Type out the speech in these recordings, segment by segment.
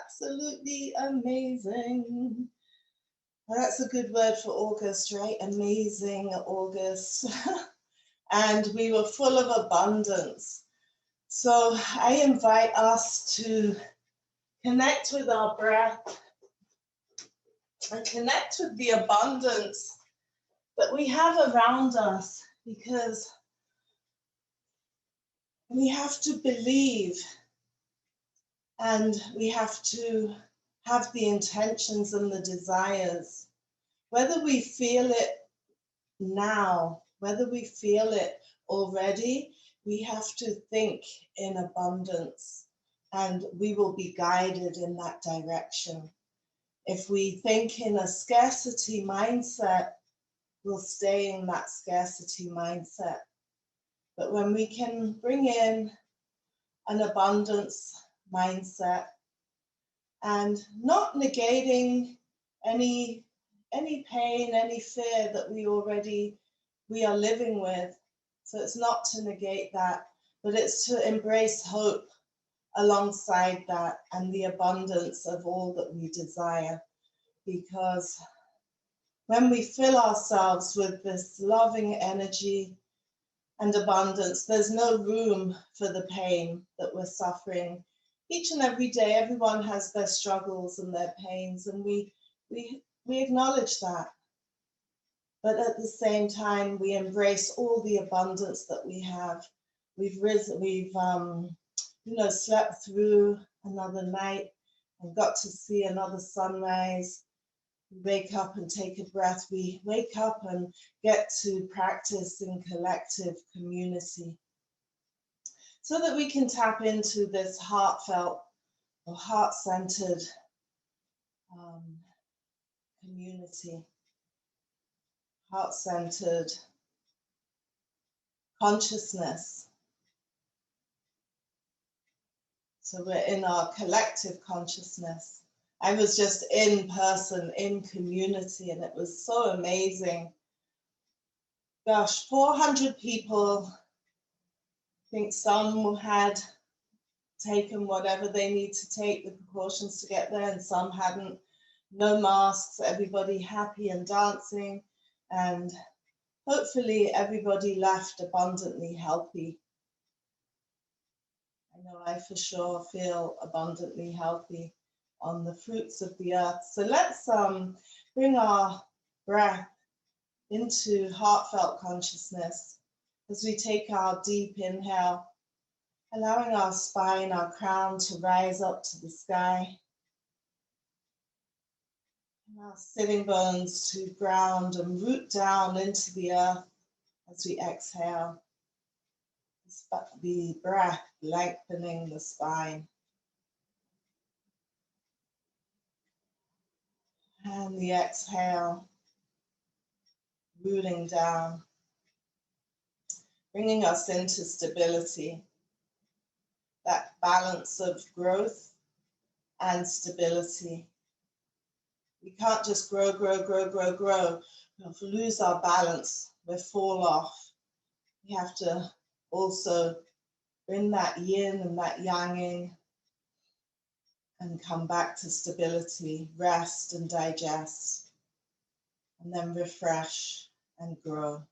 absolutely amazing. That's a good word for August, right? Amazing August. And we were full of abundance. So I invite us to connect with our breath and connect with the abundance that we have around us, because we have to believe and we have to have the intentions and the desires. Whether we feel it now, whether we feel it already, we have to think in abundance and we will be guided in that direction. If we think in a scarcity mindset, we'll stay in that scarcity mindset. But when we can bring in an abundance mindset and not negating any pain, any fear that we are living with. So it's not to negate that, but it's to embrace hope alongside that and the abundance of all that we desire. Because when we fill ourselves with this loving energy and abundance, there's no room for the pain that we're suffering. Each and every day, everyone has their struggles and their pains, and we acknowledge that. But at the same time, we embrace all the abundance that we have. We've risen, we've slept through another night and got to see another sunrise. We wake up and take a breath. We wake up and get to practice in collective community so that we can tap into this heartfelt or heart-centered community, heart-centered consciousness. So we're in our collective consciousness. I was just in person, in community, and it was so amazing. Gosh, 400 people. I think some had taken whatever they need to take, the precautions to get there, and some hadn't. No masks, everybody happy and dancing, and hopefully everybody left abundantly healthy. I know I for sure feel abundantly healthy on the fruits of the earth. So let's bring our breath into heartfelt consciousness as we take our deep inhale, allowing our spine, our crown to rise up to the sky, and our sitting bones to ground and root down into the earth as we exhale. The breath lengthening the spine. And the exhale, rooting down, bringing us into stability, that balance of growth and stability. We can't just grow. We'll lose our balance, we'll fall off. We have to also bring that yin and that yang in and come back to stability, rest and digest, and then refresh and grow.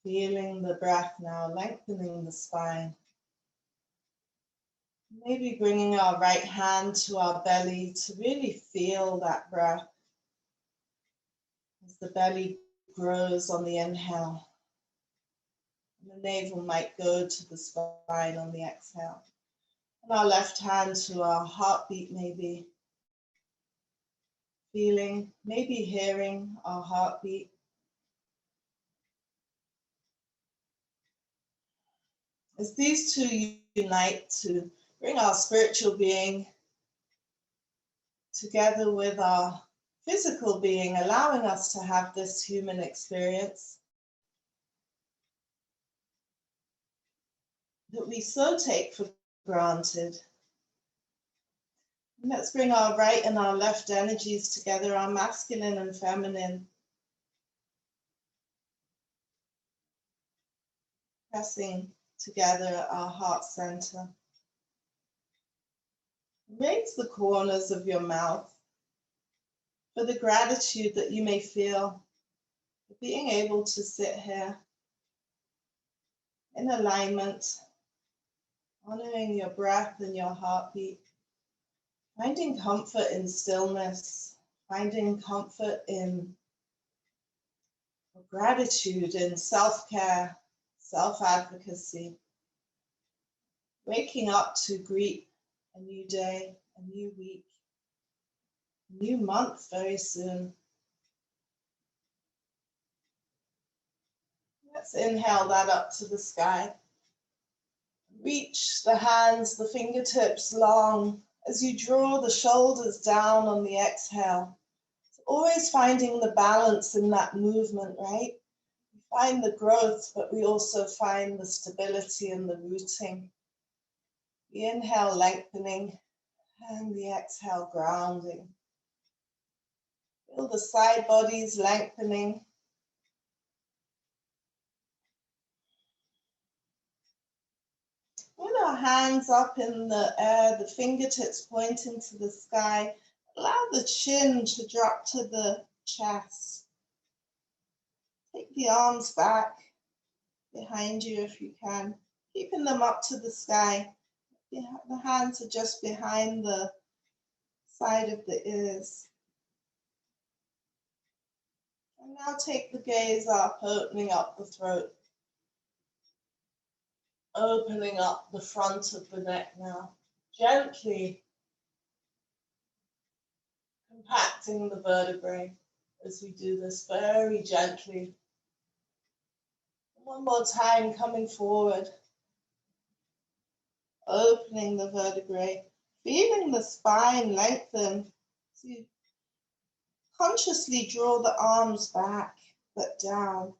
Feeling the breath now, lengthening the spine. Maybe bringing our right hand to our belly to really feel that breath as the belly grows on the inhale. And the navel might go to the spine on the exhale. And our left hand to our heartbeat, maybe feeling, maybe hearing our heartbeat. As these two unite to bring our spiritual being together with our physical being, allowing us to have this human experience that we so take for granted. And let's bring our right and our left energies together, our masculine and feminine. Pressing together at our heart center. Raise the corners of your mouth for the gratitude that you may feel for being able to sit here in alignment, honoring your breath and your heartbeat, finding comfort in stillness, finding comfort in gratitude, in self-care, self-advocacy, waking up to greet a new day, a new week, a new month very soon. Let's inhale that up to the sky. Reach the hands, the fingertips long as you draw the shoulders down on the exhale. So always finding the balance in that movement, right? We find the growth, but we also find the stability and the rooting. The inhale lengthening and the exhale grounding. Feel the side bodies lengthening. With our hands up in the air, the fingertips pointing to the sky, allow the chin to drop to the chest. Take the arms back behind you if you can, keeping them up to the sky. The hands are just behind the side of the ears. And now take the gaze up, opening up the throat. Opening up the front of the neck now. Gently compacting the vertebrae as we do this very gently. One more time, coming forward. Opening the vertebrae. Feeling the spine lengthen. So you consciously draw the arms back, but down.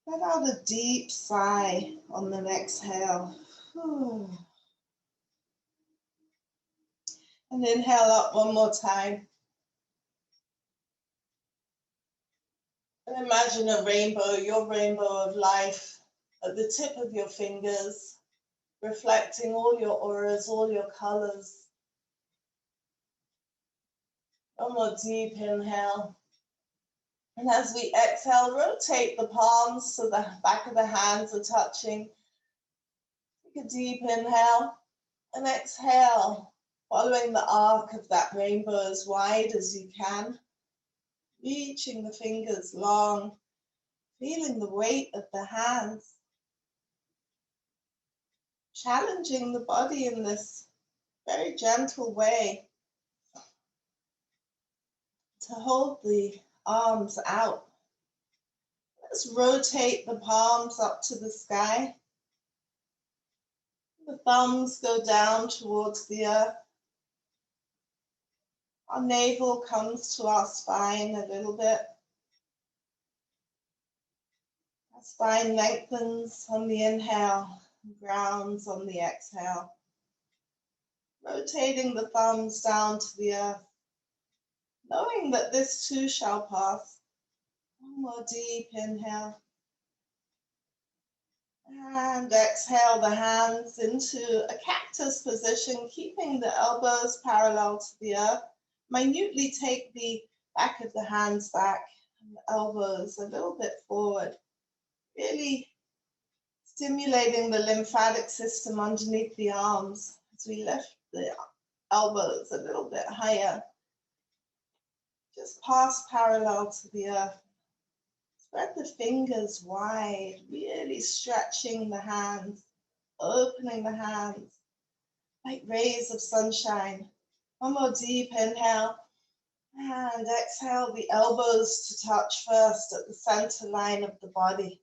Let out a deep sigh on the exhale. And inhale up one more time. And imagine a rainbow, your rainbow of life, at the tip of your fingers, reflecting all your auras, all your colors. One more deep inhale. And as we exhale, rotate the palms so the back of the hands are touching. Take a deep inhale and exhale, following the arc of that rainbow as wide as you can. Reaching the fingers long, feeling the weight of the hands. Challenging the body in this very gentle way to hold the arms out. Let's rotate the palms up to the sky. The thumbs go down towards the earth. Our navel comes to our spine a little bit. Our spine lengthens on the inhale, grounds on the exhale. Rotating the thumbs down to the earth, knowing that this too shall pass. One more deep inhale. And exhale the hands into a cactus position, keeping the elbows parallel to the earth. Minutely take the back of the hands back and the elbows a little bit forward. Really stimulating the lymphatic system underneath the arms as we lift the elbows a little bit higher. Just pass parallel to the earth. Spread the fingers wide, really stretching the hands, opening the hands like rays of sunshine. One more deep inhale and exhale the elbows to touch first at the center line of the body.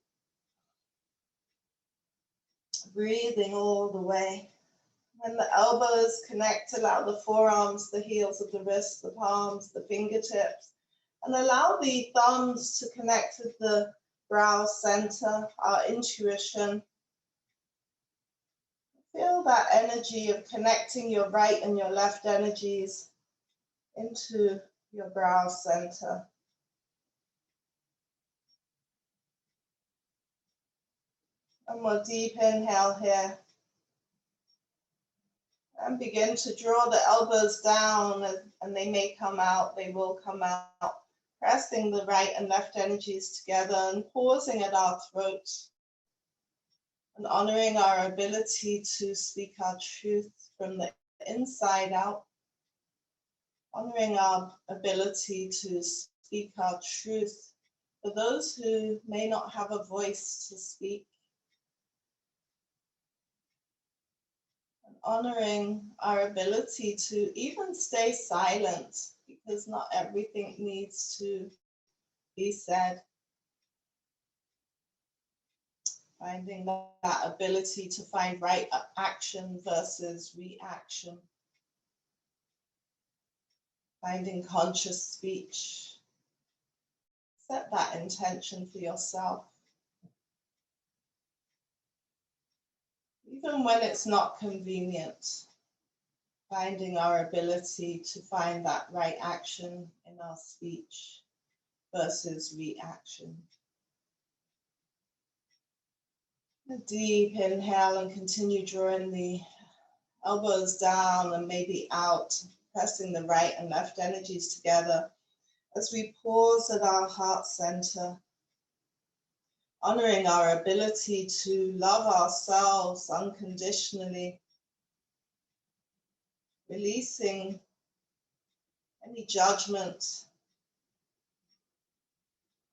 Breathing all the way. When the elbows connect, allow the forearms, the heels of the wrists, the palms, the fingertips, and allow the thumbs to connect with the brow center, our intuition. Feel that energy of connecting your right and your left energies into your brow center. One more deep inhale here. And begin to draw the elbows down, and they may come out, they will come out. Pressing the right and left energies together and pausing at our throat and honoring our ability to speak our truth from the inside out. Honoring our ability to speak our truth for those who may not have a voice to speak. And honoring our ability to even stay silent, because not everything needs to be said. Finding that ability to find right action versus reaction. Finding conscious speech. Set that intention for yourself. Even when it's not convenient, finding our ability to find that right action in our speech versus reaction. A deep inhale and continue drawing the elbows down and maybe out, pressing the right and left energies together as we pause at our heart center, honoring our ability to love ourselves unconditionally, releasing any judgment,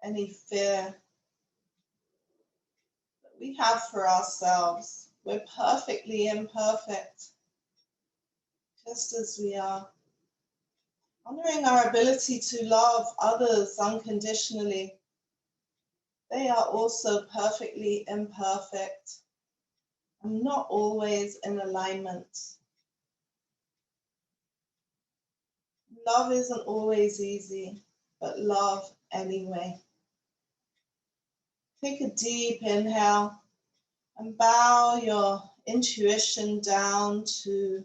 any fear that we have for ourselves. We're perfectly imperfect, just as we are. Honoring our ability to love others unconditionally. They are also perfectly imperfect and not always in alignment. Love isn't always easy, but love anyway. Take a deep inhale and bow your intuition down to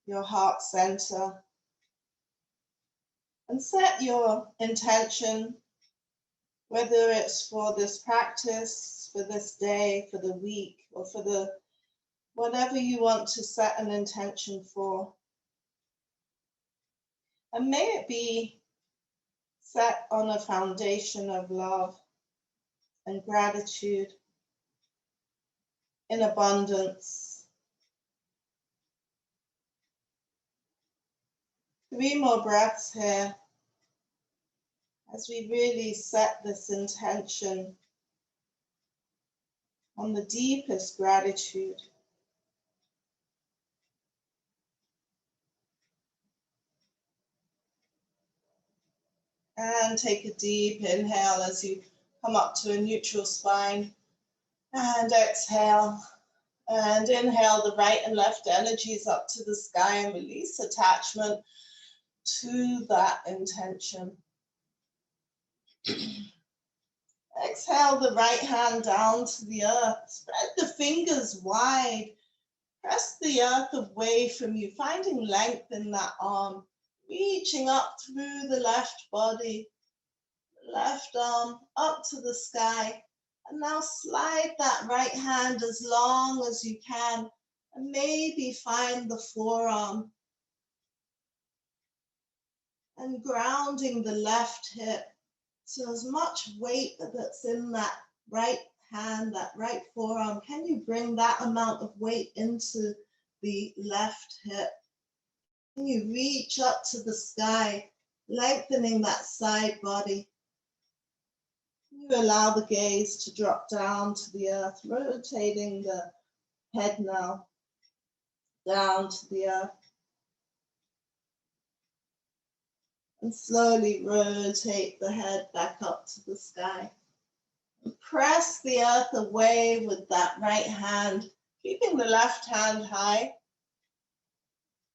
your heart center. And set your intention, whether it's for this practice, for this day, for the week, or for the whatever you want to set an intention for. And may it be set on a foundation of love and gratitude in abundance. 3 more breaths here as we really set this intention on the deepest gratitude. And take a deep inhale as you come up to a neutral spine. And exhale. And inhale the right and left energies up to the sky and release attachment to that intention. Exhale the right hand down to the earth. Spread the fingers wide. Press the earth away from you, finding length in that arm. Reaching up through the left body, left arm up to the sky. And now slide that right hand as long as you can and maybe find the forearm. And grounding the left hip. So as much weight that's in that right hand, that right forearm, can you bring that amount of weight into the left hip? Can you reach up to the sky, lengthening that side body? You allow the gaze to drop down to the earth, rotating the head now down to the earth. And slowly rotate the head back up to the sky. And press the earth away with that right hand, keeping the left hand high.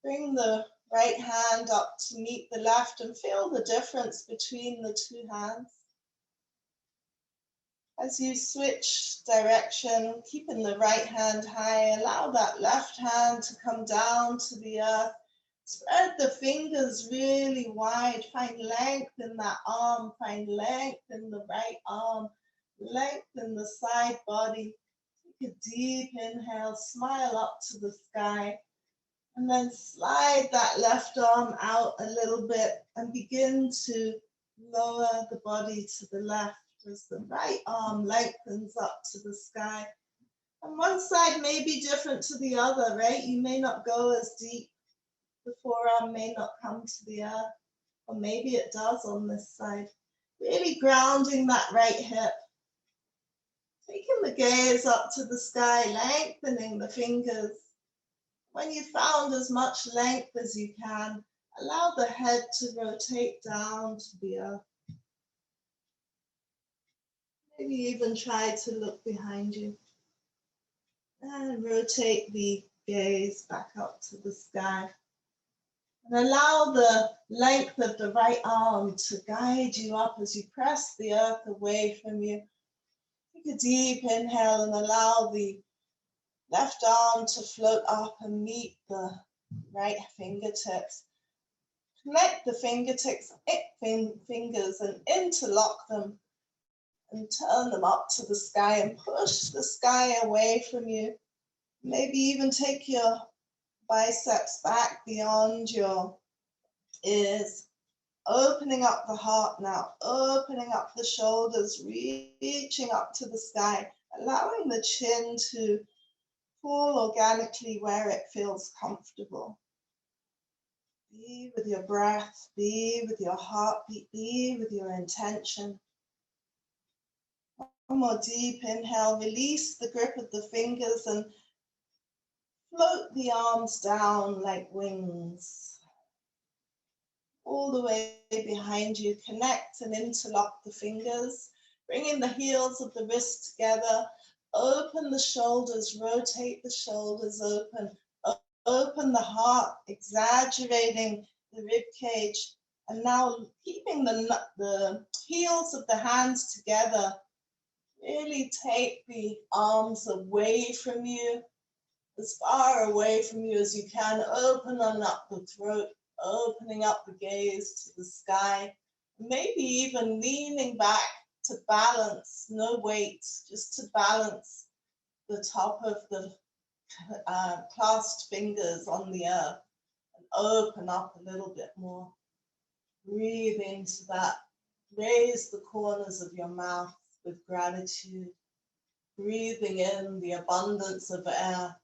Bring the right hand up to meet the left and feel the difference between the two hands. As you switch direction, keeping the right hand high, allow that left hand to come down to the earth. Spread the fingers really wide. Find length in that arm. Find length in the right arm. Length in the side body. Take a deep inhale. Smile up to the sky. And then slide that left arm out a little bit and begin to lower the body to the left as the right arm lengthens up to the sky. And one side may be different to the other, right? You may not go as deep. The forearm may not come to the earth, or maybe it does on this side. Really grounding that right hip. Taking the gaze up to the sky, lengthening the fingers. When you've found as much length as you can, allow the head to rotate down to the earth. Maybe even try to look behind you. And rotate the gaze back up to the sky. And allow the length of the right arm to guide you up as you press the earth away from you. Take a deep inhale and allow the left arm to float up and meet the right fingertips. Connect the fingertips, fingers and interlock them and turn them up to the sky and push the sky away from you. Maybe even take your biceps back beyond your ears, opening up the heart now, opening up the shoulders, reaching up to the sky, allowing the chin to fall organically where it feels comfortable. Be with your breath, be with your heartbeat, be with your intention. One more deep inhale, release the grip of the fingers and float the arms down like wings. All the way behind you, connect and interlock the fingers, bringing the heels of the wrists together, open the shoulders, rotate the shoulders open, open the heart, exaggerating the rib cage, and now keeping the heels of the hands together. Really take the arms away from you, as far away from you as you can, open up the throat, opening up the gaze to the sky, maybe even leaning back to balance, no weight, just to balance the top of the clasped fingers on the earth and open up a little bit more. Breathe into that, raise the corners of your mouth with gratitude, breathing in the abundance of air,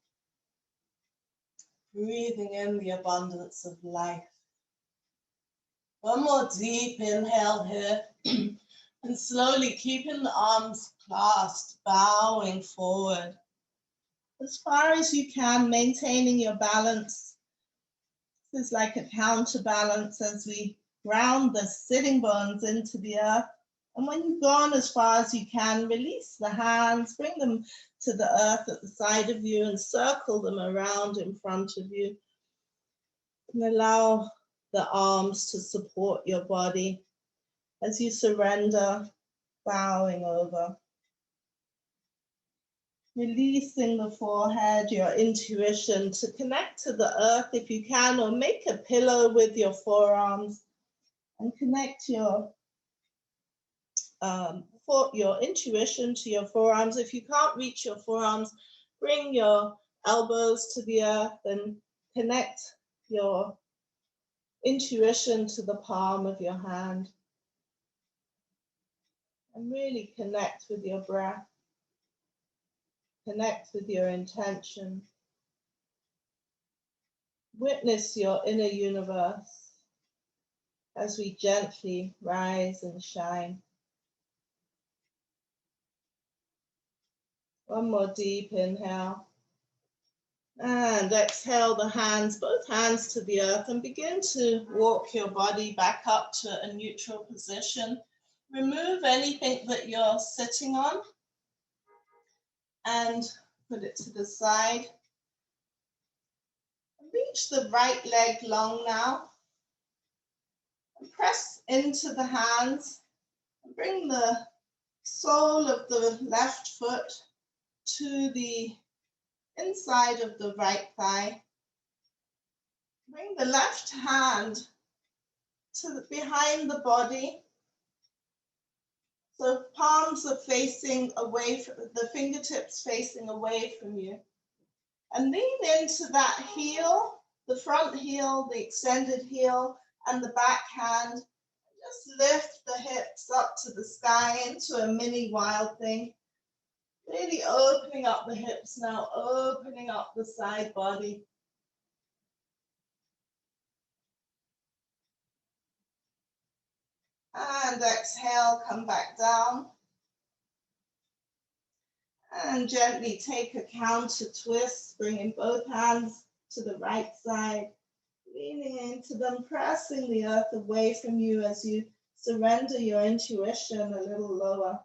breathing in the abundance of life. One more deep inhale here, and slowly keeping the arms clasped, bowing forward. As far as you can, maintaining your balance. This is like a counterbalance as we ground the sitting bones into the earth. And when you've gone as far as you can, release the hands, bring them to the earth at the side of you and circle them around in front of you. And allow the arms to support your body as you surrender, bowing over. Releasing the forehead, your intuition, to connect to the earth if you can, or make a pillow with your forearms and connect your intuition to your forearms. If you can't reach your forearms, bring your elbows to the earth and connect your intuition to the palm of your hand. And really connect with your breath. Connect with your intention. Witness your inner universe as we gently rise and shine. One more deep inhale. And exhale the hands, both hands to the earth, and begin to walk your body back up to a neutral position. Remove anything that you're sitting on and put it to the side. Reach the right leg long now. And press into the hands. And bring the sole of the left foot to the inside of the right thigh. Bring the left hand to behind the body. So palms are facing away from the fingertips, facing away from you. And lean into that heel the front heel, the extended heel, and the back hand. Just lift the hips up to the sky into a mini wild thing. Really opening up the hips now, opening up the side body. And exhale, come back down. And gently take a counter twist, bringing both hands to the right side, leaning into them, pressing the earth away from you as you surrender your intuition a little lower.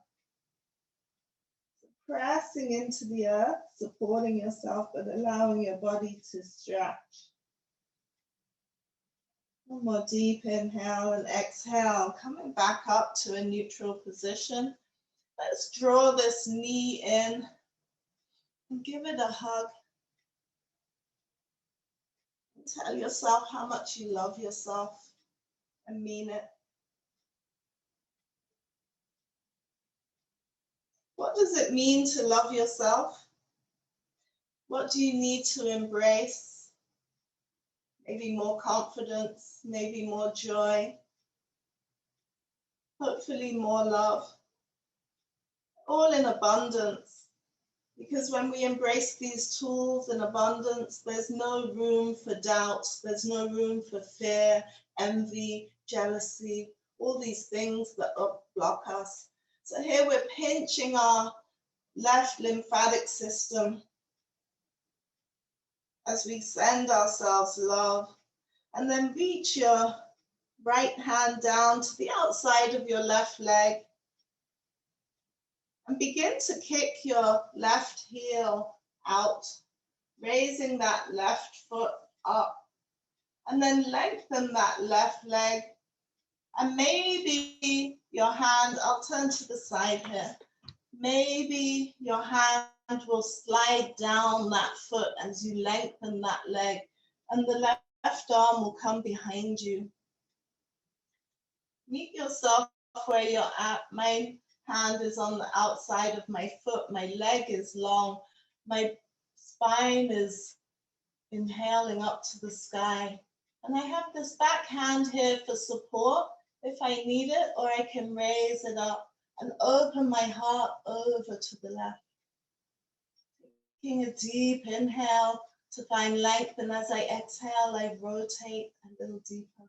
Pressing into the earth, supporting yourself, but allowing your body to stretch. One more deep inhale and exhale, coming back up to a neutral position. Let's draw this knee in and give it a hug. And tell yourself how much you love yourself and mean it. What does it mean to love yourself? What do you need to embrace? Maybe more confidence, maybe more joy, hopefully more love, all in abundance. Because when we embrace these tools in abundance, there's no room for doubt, there's no room for fear, envy, jealousy, all these things that block us. So here we're pinching our left lymphatic system as we send ourselves love, and then reach your right hand down to the outside of your left leg and begin to kick your left heel out, raising that left foot up, and then lengthen that left leg. And maybe your hand, I'll turn to the side here, maybe your hand will slide down that foot as you lengthen that leg, and the left arm will come behind you. Meet yourself where you're at. My hand is on the outside of my foot. My leg is long. My spine is inhaling up to the sky. And I have this back hand here for support if I need it, or I can raise it up and open my heart over to the left. Taking a deep inhale to find length, and as I exhale, I rotate a little deeper.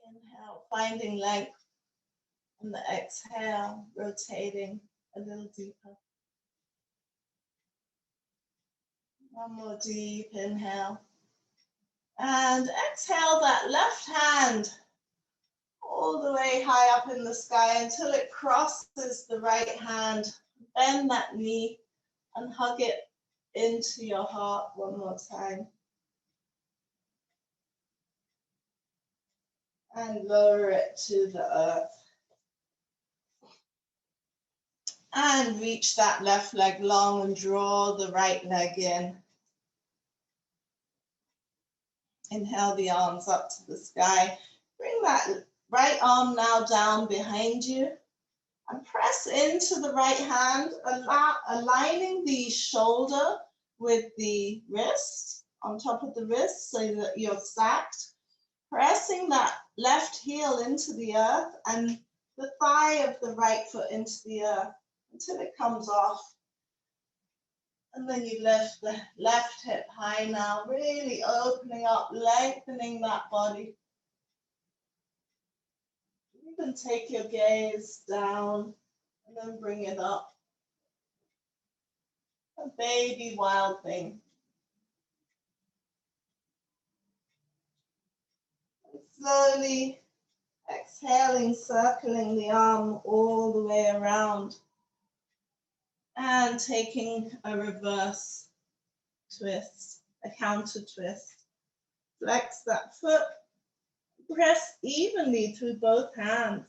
Inhale, finding length, and the exhale, rotating a little deeper. One more deep inhale. And exhale that left hand all the way high up in the sky until it crosses the right hand. Bend that knee and hug it into your heart one more time. And lower it to the earth. And reach that left leg long and draw the right leg in. Inhale the arms up to the sky. Bring that right arm now down behind you and press into the right hand, aligning the shoulder with the wrist, on top of the wrist so that you're stacked. Pressing that left heel into the earth and the thigh of the right foot into the earth until it comes off. And then you lift the left hip high now, really opening up, lengthening that body. You can take your gaze down and then bring it up. A baby wild thing. And slowly exhaling, circling the arm all the way around. And taking a reverse twist, a counter twist. Flex that foot, press evenly through both hands.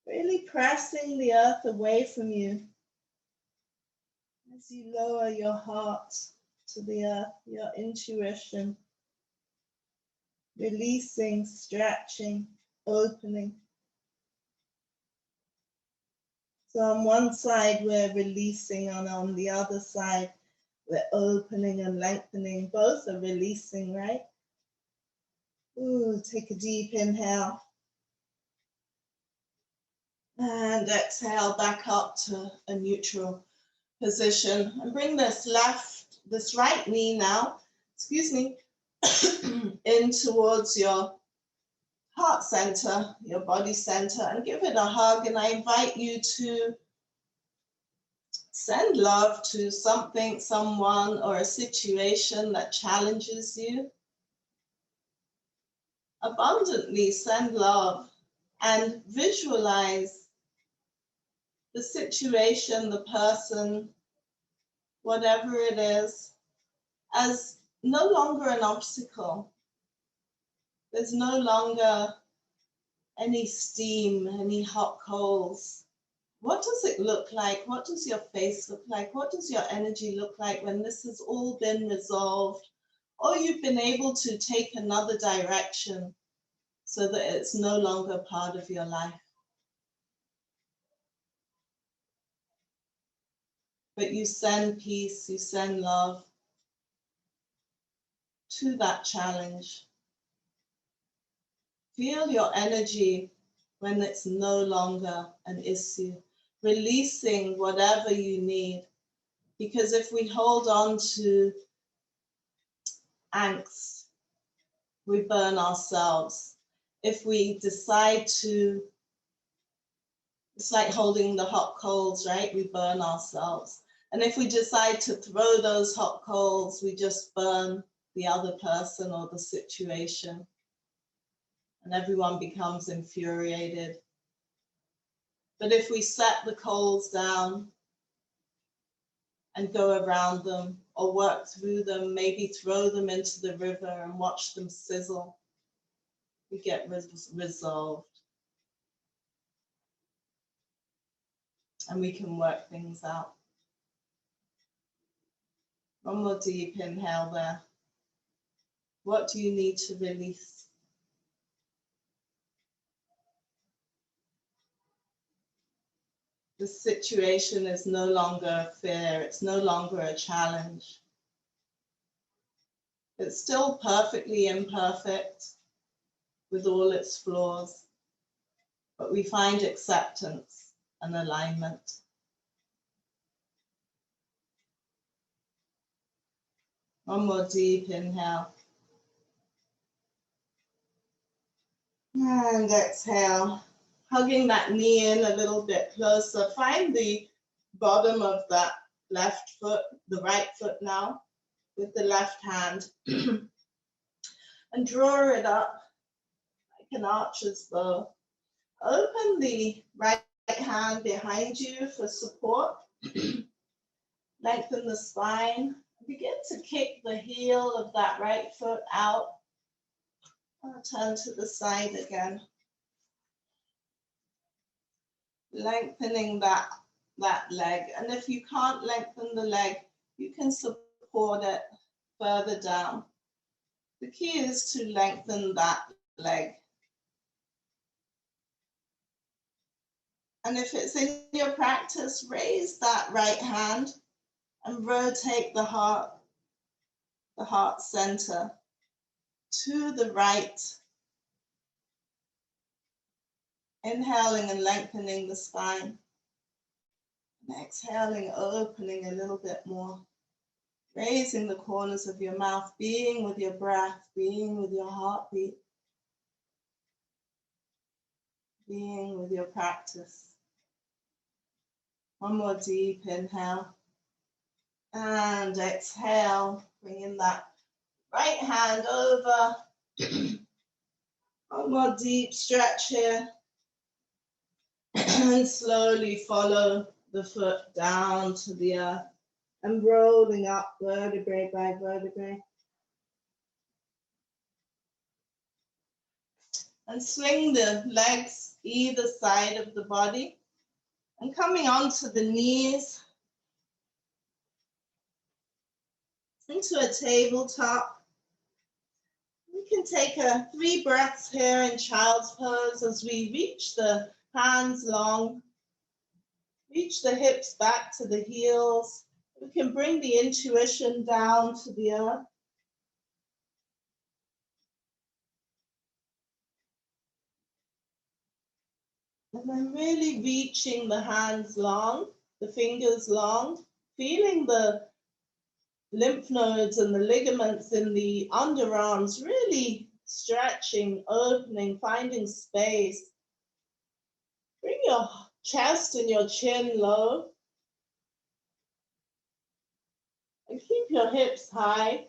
Really pressing the earth away from you as you lower your heart to the earth, your intuition. Releasing, stretching, opening. So on one side we're releasing, and on the other side We're opening and lengthening. Both are releasing, right? Ooh, take a deep inhale. And exhale back up to a neutral position. And bring this right knee now, in towards your heart center, your body center, and give it a hug. And I invite you to send love to something, someone, or a situation that challenges you. Abundantly send love and visualize the situation, the person, whatever it is, as no longer an obstacle. There's no longer any steam, any hot coals. What does it look like? What does your face look like? What does your energy look like when this has all been resolved? Or you've been able to take another direction so that it's no longer part of your life. But you send peace, you send love to that challenge. Feel your energy when it's no longer an issue, releasing whatever you need. Because if we hold on to angst, we burn ourselves. If we decide to, it's like holding the hot coals, right? We burn ourselves. And if we decide to throw those hot coals, we just burn the other person or the situation. And everyone becomes infuriated. But if we set the coals down and go around them or work through them, maybe throw them into the river and watch them sizzle, we get resolved. And we can work things out. One more deep inhale there. What do you need to release? The situation is no longer a fear. It's no longer a challenge. It's still perfectly imperfect with all its flaws, but we find acceptance and alignment. One more deep inhale. And exhale, hugging that knee in a little bit closer. Find the bottom of that left foot, the right foot now, with the left hand. And draw it up like an archer's bow. Open the right hand behind you for support. Lengthen the spine. Begin to kick the heel of that right foot out. I'll turn to the side again. Lengthening that leg. And if you can't lengthen the leg, you can support it further down. The key is to lengthen that leg. And if it's in your practice, raise that right hand and rotate the heart center to the right. Inhaling and lengthening the spine. And exhaling, opening a little bit more. Raising the corners of your mouth, being with your breath, being with your heartbeat, being with your practice. One more deep inhale. And exhale, bringing that right hand over. One more deep stretch here. And slowly follow the foot down to the earth and rolling up vertebrae by vertebrae. And swing the legs either side of the body and coming onto the knees into a tabletop. We can take 3 breaths here in child's pose as we reach the hands long, reach the hips back to the heels, We can bring the intuition down to the earth. And then really reaching the hands long, the fingers long, feeling the lymph nodes and the ligaments in the underarms really stretching, opening, finding space. Bring your chest and your chin low. And keep your hips high.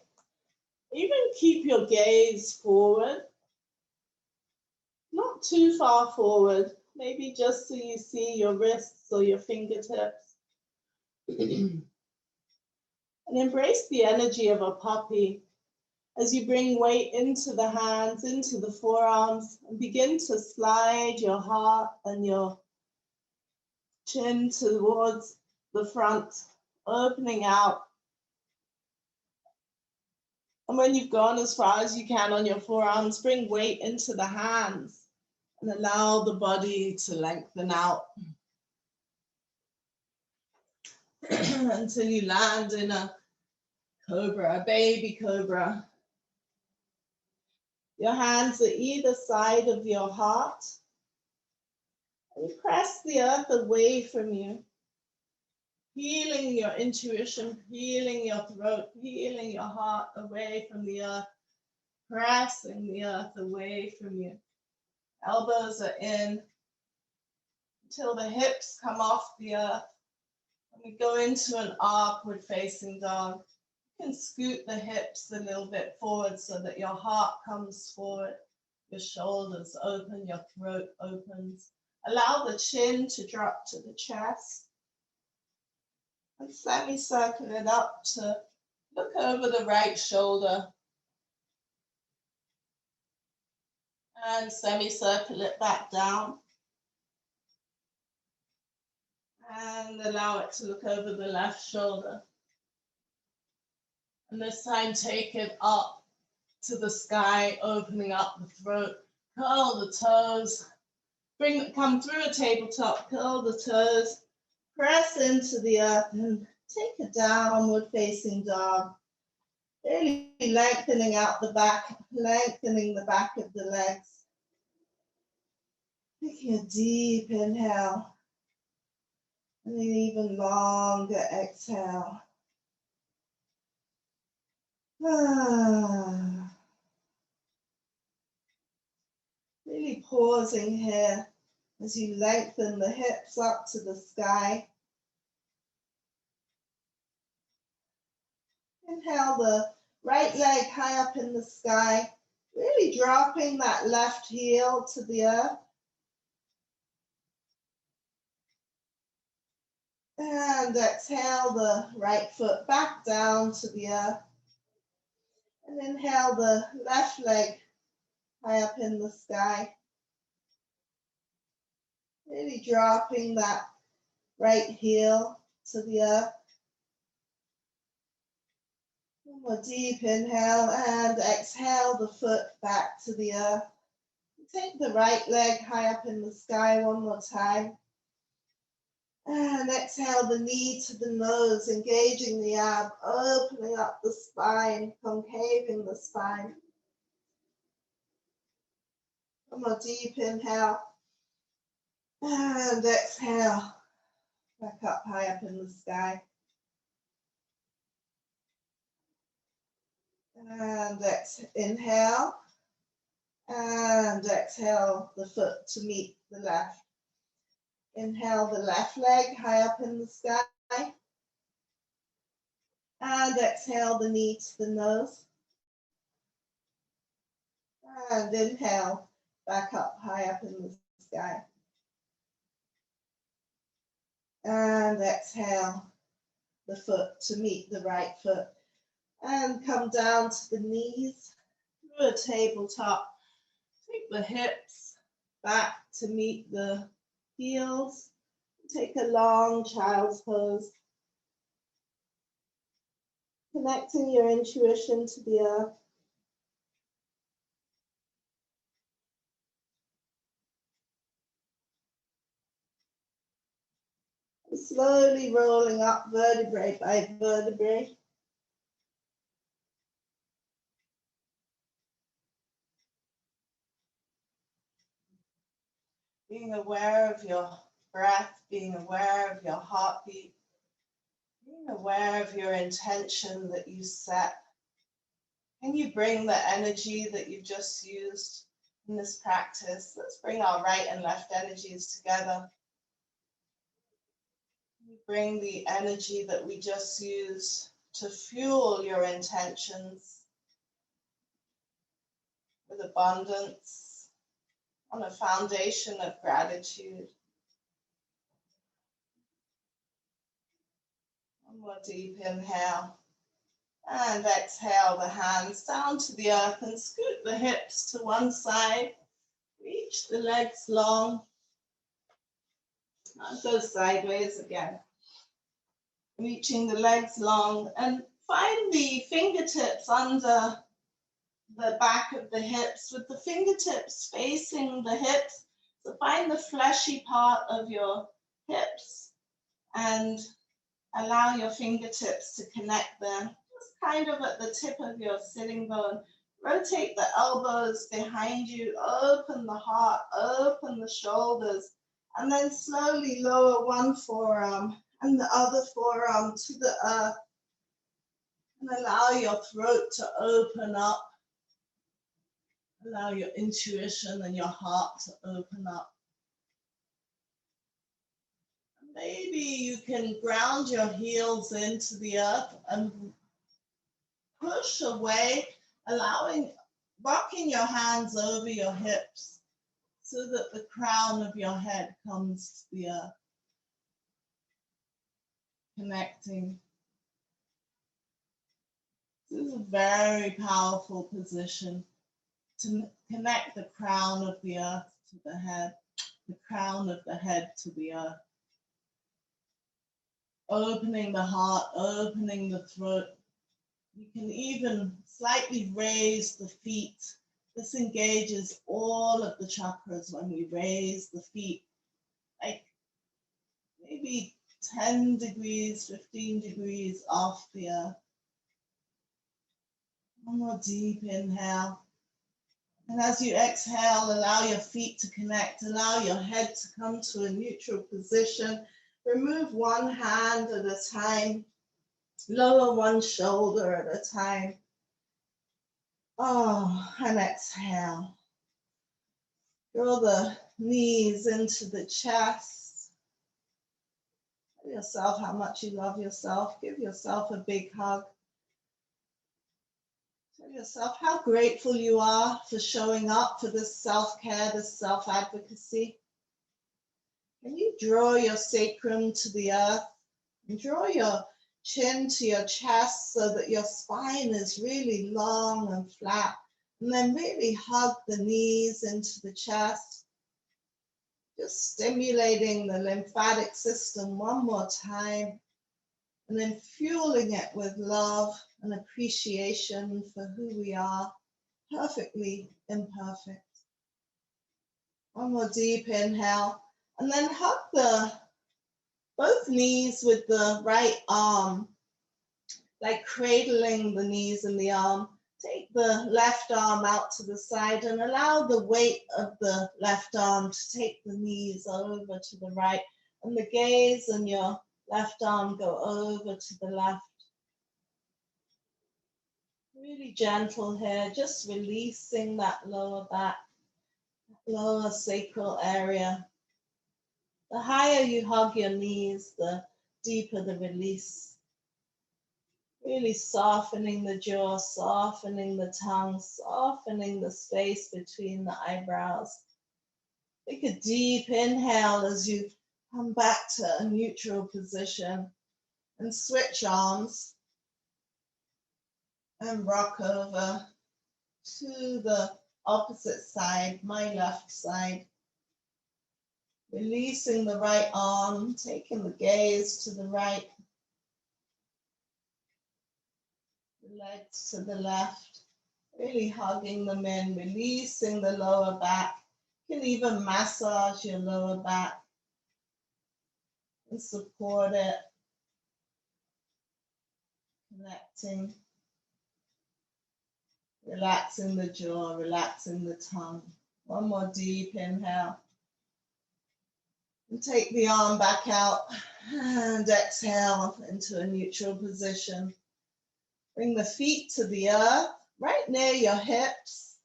Even keep your gaze forward. Not too far forward, maybe just so you see your wrists or your fingertips. And embrace the energy of a puppy as you bring weight into the hands, into the forearms, and begin to slide your heart and your chin towards the front, opening out. And when you've gone as far as you can on your forearms, bring weight into the hands and allow the body to lengthen out until you land in a cobra, a baby cobra. Your hands are either side of your heart. And press the earth away from you, healing your intuition, healing your throat, healing your heart away from the earth, pressing the earth away from you. Elbows are in until the hips come off the earth. And we go into an upward facing dog. You can scoot the hips a little bit forward so that your heart comes forward, your shoulders open, your throat opens. Allow the chin to drop to the chest. And semicircle it up to look over the right shoulder. And semicircle it back down. And allow it to look over the left shoulder. And this time take it up to the sky, opening up the throat. Curl the toes. Come through a tabletop, curl the toes. Press into the earth and take a downward facing dog. Really lengthening out the back, lengthening the back of the legs. Taking a deep inhale and an even longer exhale. Really pausing here as you lengthen the hips up to the sky. Inhale the right leg high up in the sky, really dropping that left heel to the earth. And exhale the right foot back down to the earth. And inhale the left leg high up in the sky. Really dropping that right heel to the earth. One more deep inhale and exhale the foot back to the earth. Take the right leg high up in the sky one more time. And exhale the knee to the nose, engaging the ab, opening up the spine, concaving the spine. One more deep inhale. And exhale, back up high up in the sky. And inhale. And exhale the foot to meet the left. Inhale the left leg high up in the sky. And exhale the knee to the nose. And inhale, back up high up in the sky. And exhale the foot to meet the right foot. And come down to the knees through a tabletop. Take the hips back to meet the heels. Take a long child's pose. Connecting your intuition to the earth. Slowly rolling up vertebrae by vertebrae. Being aware of your breath, being aware of your heartbeat, being aware of your intention that you set. Can you bring the energy that you've just used in this practice? Let's bring our right and left energies together. Can you bring the energy that we just used to fuel your intentions with abundance on a foundation of gratitude? One more deep inhale. And exhale the hands down to the earth and scoot the hips to one side. Reach the legs long. And go sideways again. Reaching the legs long and find the fingertips under the back of the hips with the fingertips facing the hips. So find the fleshy part of your hips and allow your fingertips to connect there. Just kind of at the tip of your sitting bone. Rotate the elbows behind you, open the heart, open the shoulders, and then slowly lower one forearm and the other forearm to the earth. And allow your throat to open up. Allow your intuition and your heart to open up. Maybe you can ground your heels into the earth and push away, rocking your hands over your hips so that the crown of your head comes to the earth, connecting. This is a very powerful position to connect the crown of the earth to the head, the crown of the head to the earth. Opening the heart, opening the throat. You can even slightly raise the feet. This engages all of the chakras when we raise the feet, like maybe 10 degrees, 15 degrees off the earth. One more deep inhale. And as you exhale, allow your feet to connect, allow your head to come to a neutral position. Remove one hand at a time, lower one shoulder at a time. Oh, and exhale. Draw the knees into the chest. Tell yourself how much you love yourself. Give yourself a big hug. Tell yourself how grateful you are for showing up for this self-care, this self-advocacy. Can you draw your sacrum to the earth and draw your chin to your chest so that your spine is really long and flat, and then really hug the knees into the chest, just stimulating the lymphatic system one more time, and then fueling it with love and appreciation for who we are, perfectly imperfect. One more deep inhale, and then hug both knees with the right arm, like cradling the knees and the arm. Take the left arm out to the side and allow the weight of the left arm to take the knees over to the right, and the gaze and your left arm go over to the left. Really gentle here, just releasing that lower back, lower sacral area. The higher you hug your knees, the deeper the release. Really softening the jaw, softening the tongue, softening the space between the eyebrows. Take a deep inhale as you come back to a neutral position and switch arms and rock over to the opposite side, my left side. Releasing the right arm, taking the gaze to the right, the legs to the left, really hugging them in, releasing the lower back. You can even massage your lower back. and support it, connecting, relaxing the jaw, relaxing the tongue. One more deep inhale. And take the arm back out and exhale into a neutral position. Bring the feet to the earth, right near your hips.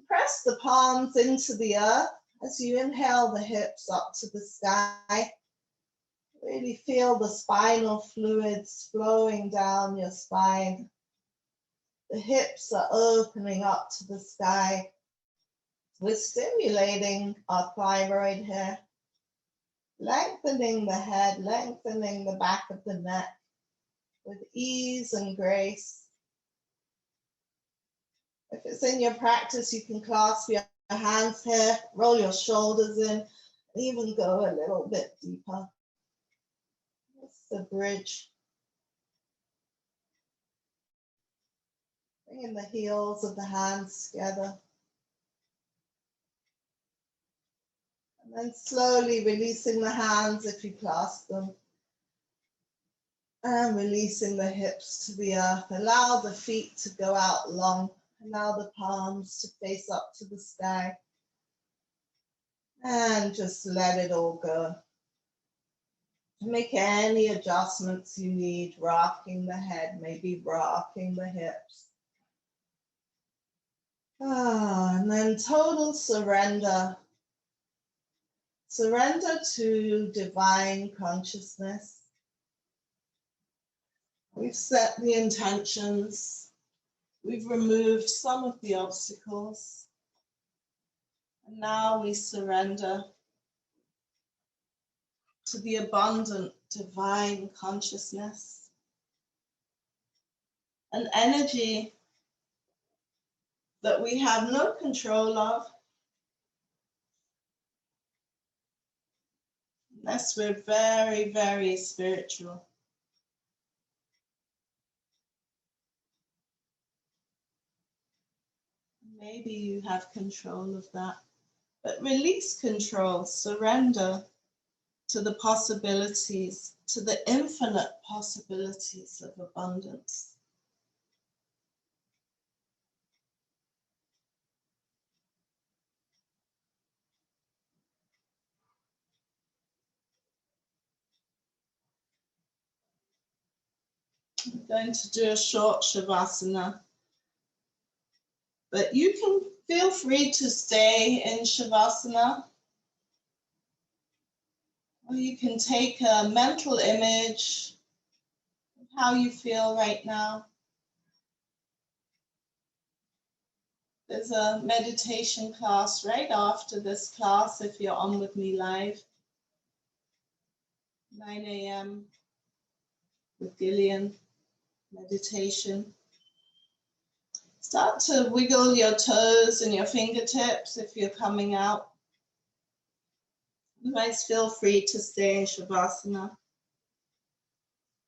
Press the palms into the earth as you inhale the hips up to the sky. Really feel the spinal fluids flowing down your spine. The hips are opening up to the sky. We're stimulating our thyroid here, lengthening the head, lengthening the back of the neck with ease and grace. If it's in your practice, you can clasp your hands here, roll your shoulders in, and even go a little bit deeper. It's the bridge. Bringing the heels of the hands together. And then slowly releasing the hands if you clasp them. And releasing the hips to the earth. Allow the feet to go out long. Allow the palms to face up to the sky. And just let it all go. Make any adjustments you need, rocking the head, maybe rocking the hips. And then total surrender. Surrender to divine consciousness. We've set the intentions. We've removed some of the obstacles. And now we surrender to the abundant divine consciousness. An energy that we have no control of unless we're very, very spiritual. Maybe you have control of that, but release control, surrender to the possibilities, to the infinite possibilities of abundance. I'm going to do a short Shavasana, but you can feel free to stay in Shavasana, or you can take a mental image of how you feel right now. There's a meditation class right after this class if you're on with me live, 9 a.m. with Gillian, meditation. Start to wiggle your toes and your fingertips if you're coming out. Otherwise, feel free to stay in Shavasana.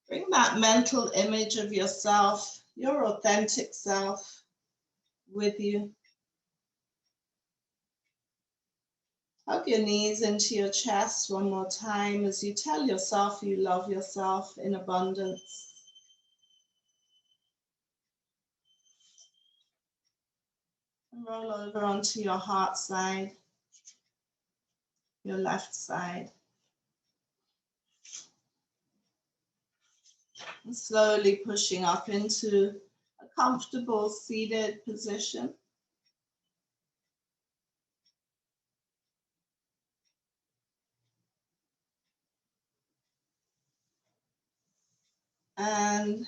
Bring that mental image of yourself, your authentic self, with you. Hug your knees into your chest one more time as you tell yourself you love yourself in abundance. And roll over onto your heart side, your left side. And slowly pushing up into a comfortable seated position. And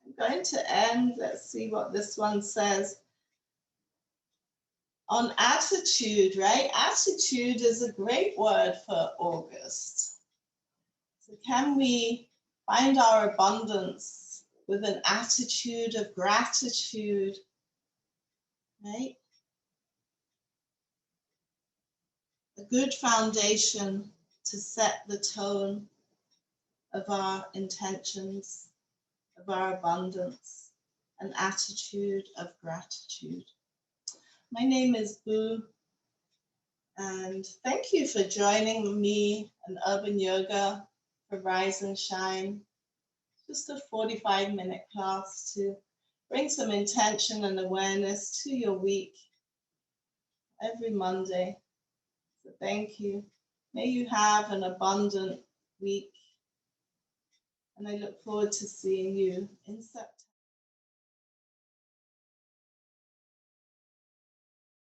I'm going to end, let's see what this one says. On attitude, right? Attitude is a great word for August. So can we find our abundance with an attitude of gratitude, right? A good foundation to set the tone of our intentions, of our abundance, an attitude of gratitude. My name is Boo. And thank you for joining me in Urban Yoga for Rise and Shine. Just a 45-minute class to bring some intention and awareness to your week every Monday. So thank you. May you have an abundant week. And I look forward to seeing you in September.